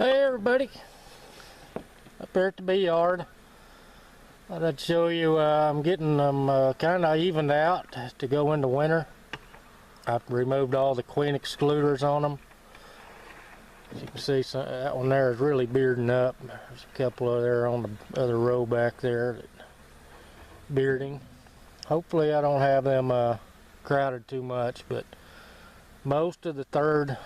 Hey everybody, up here at the bee yard. Thought I'd show you I'm getting them kind of evened out to go into winter. I've removed all the queen excluders on them. As you can see, that one there is really bearding up. There's a couple of there on the other row back there that bearding. Hopefully I don't have them crowded too much, but most of the third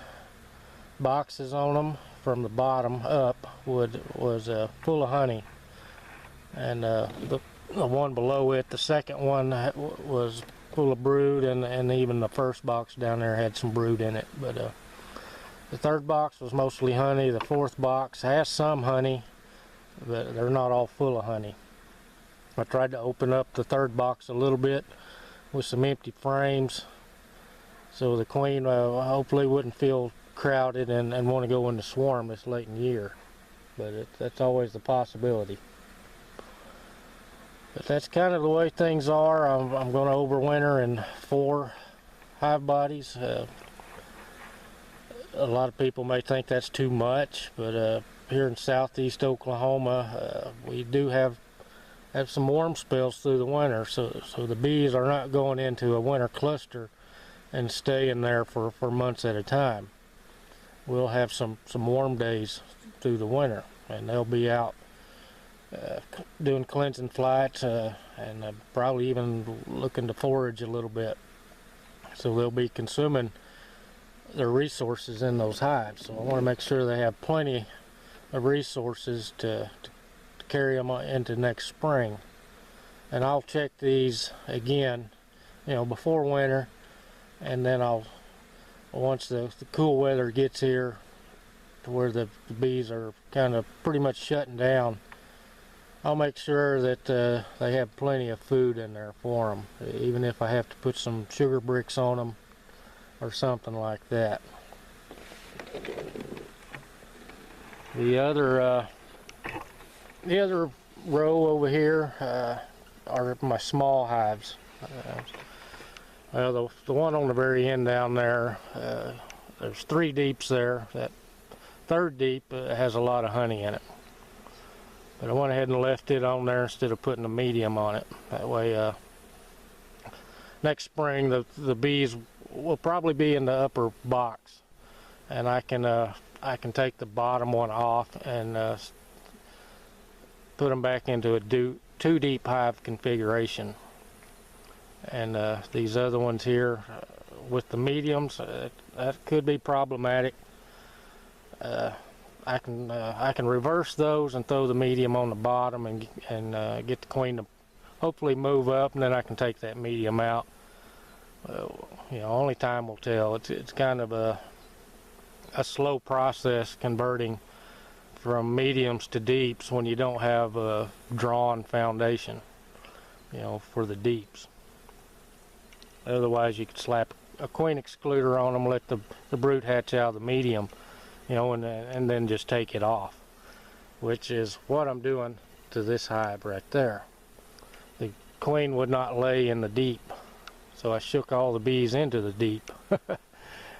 boxes on them from the bottom up was full of honey, and the one below it, the second one, was full of brood, and even the first box down there had some brood in it. But the third box was mostly honey. The fourth box has some honey, but they're not all full of honey. I tried to open up the third box a little bit with some empty frames so the queen hopefully wouldn't feel crowded and want to go into swarm this late in the year, but that's always the possibility. But that's kind of the way things are. I'm going to overwinter in 4 hive bodies. A lot of people may think that's too much, but here in southeast Oklahoma, we do have some warm spells through the winter, so the bees are not going into a winter cluster and staying there for months at a time. We'll have some warm days through the winter, and they'll be out doing cleansing flights and probably even looking to forage a little bit. So they'll be consuming their resources in those hives. So I want to make sure they have plenty of resources to carry them into next spring. And I'll check these again, before winter, and then once the cool weather gets here to where the bees are kind of pretty much shutting down, I'll make sure that they have plenty of food in there for them, even if I have to put some sugar bricks on them or something like that. The other row over here are my small hives. Well, the one on the very end down there, there's 3 deeps there. That third deep has a lot of honey in it. But I went ahead and left it on there instead of putting a medium on it. That way, next spring, the bees will probably be in the upper box. And I can take the bottom one off and put them back into a 2 deep hive configuration. And these other ones here with the mediums, that could be problematic. I can reverse those and throw the medium on the bottom and get the queen to hopefully move up, and then I can take that medium out. Only time will tell. It's kind of a slow process converting from mediums to deeps when you don't have a drawn foundation, for the deeps. Otherwise, you could slap a queen excluder on them, let the brood hatch out of the medium, and then just take it off, which is what I'm doing to this hive right there. The queen would not lay in the deep, so I shook all the bees into the deep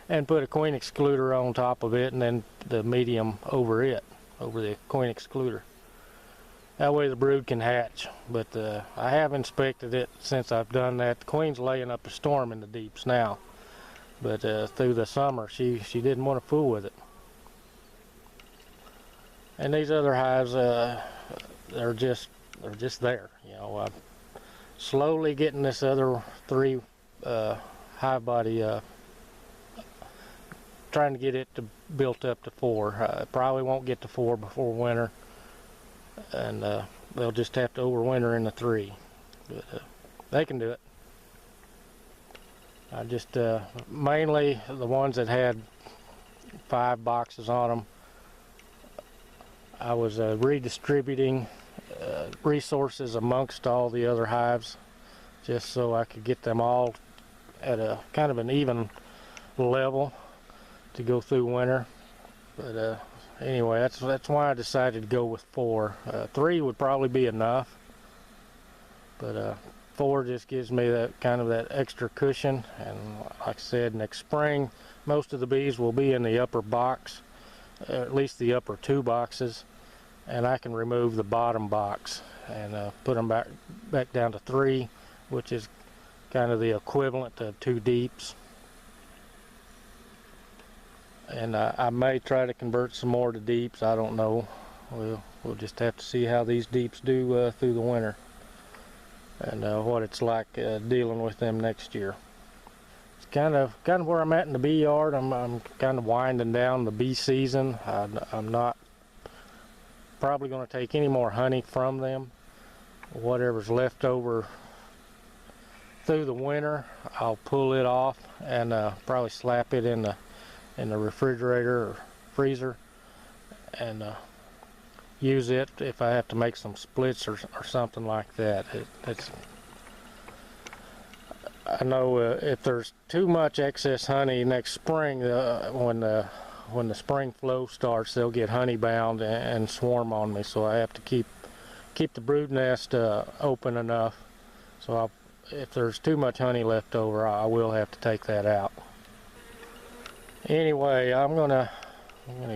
and put a queen excluder on top of it, and then the medium over the queen excluder. That way the brood can hatch. But I have inspected it since I've done that. The queen's laying up a storm in the deeps now, but through the summer she didn't want to fool with it. And these other hives, they're just there. I'm slowly getting this other 3 hive body, trying to get it built up to 4. Probably won't get to 4 before winter, and they'll just have to overwinter in the 3. But they can do it. I just mainly the ones that had 5 boxes on them, I was redistributing resources amongst all the other hives, just so I could get them all at a kind of an even level to go through winter. But anyway, that's why I decided to go with 4. 3 would probably be enough, but 4 just gives me that kind of that extra cushion. And like I said, next spring most of the bees will be in the upper box, at least the upper 2 boxes, and I can remove the bottom box and put them back down to 3, which is kind of the equivalent to 2 deeps. And I may try to convert some more to deeps. I don't know. We'll just have to see how these deeps do through the winter, and what it's like dealing with them next year. It's kind of where I'm at in the bee yard. I'm kind of winding down the bee season. I'm not probably going to take any more honey from them. Whatever's left over through the winter, I'll pull it off and probably slap it in the refrigerator or freezer, and use it if I have to make some splits or something like that. I know if there's too much excess honey next spring, when the spring flow starts, they'll get honey bound and swarm on me. So I have to keep the brood nest open enough. So if there's too much honey left over, I will have to take that out. Anyway, I'm gonna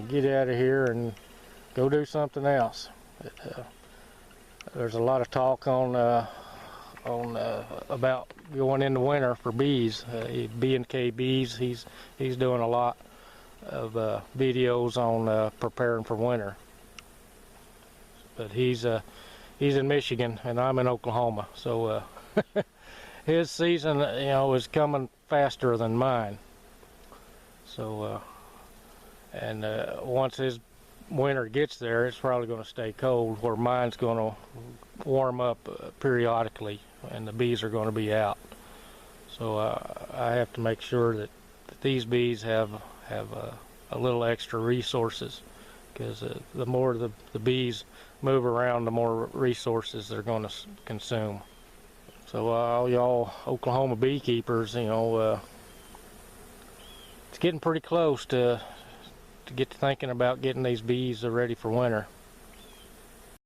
get out of here and go do something else. There's a lot of talk on about going into winter for bees. B&K Bees, he's doing a lot of videos on preparing for winter. But he's in Michigan and I'm in Oklahoma, so his season, is coming faster than mine. So and once his winter gets there, it's probably going to stay cold, where mine's going to warm up periodically and the bees are going to be out. So I have to make sure that these bees have a little extra resources, because the more the bees move around, the more resources they're going to consume. So all y'all Oklahoma beekeepers, it's getting pretty close to get to thinking about getting these bees ready for winter.